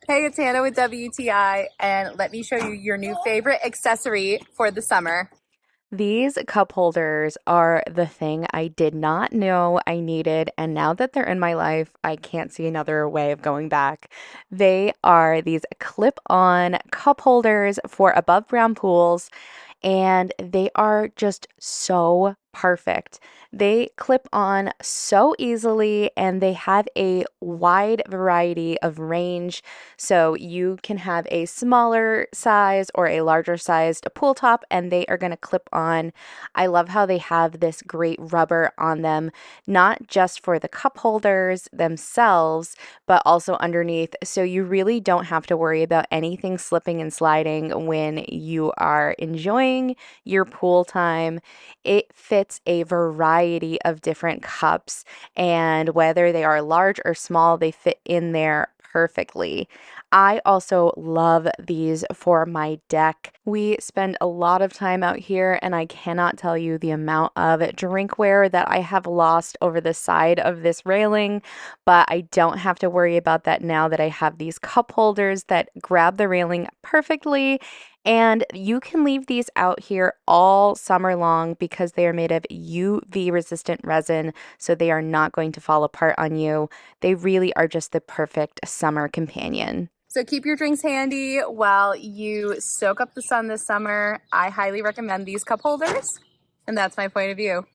Hey, it's Hannah with WTI, and let me show you your new favorite accessory for the summer. These cup holders are the thing I did not know I needed, and now that they're in my life, I can't see another way of going back. They are these clip-on cup holders for above ground pools, and they are just so perfect. They clip on so easily and they have a wide variety of range. So you can have a smaller size or a larger sized pool top, and they are going to clip on. I love how they have this great rubber on them, not just for the cup holders themselves, but also underneath. So you really don't have to worry about anything slipping and sliding when you are enjoying your pool time. It fits a variety of different cups, and whether they are large or small, they fit in there perfectly. I also love these for my deck. We spend a lot of time out here, and I cannot tell you the amount of drinkware that I have lost over the side of this railing, but I don't have to worry about that now that I have these cup holders that grab the railing perfectly. And you can leave these out here all summer long because they are made of UV resistant resin, so they are not going to fall apart on you. They really are just the perfect summer companion. So keep your drinks handy while you soak up the sun this summer. I highly recommend these cup holders, and that's my point of view.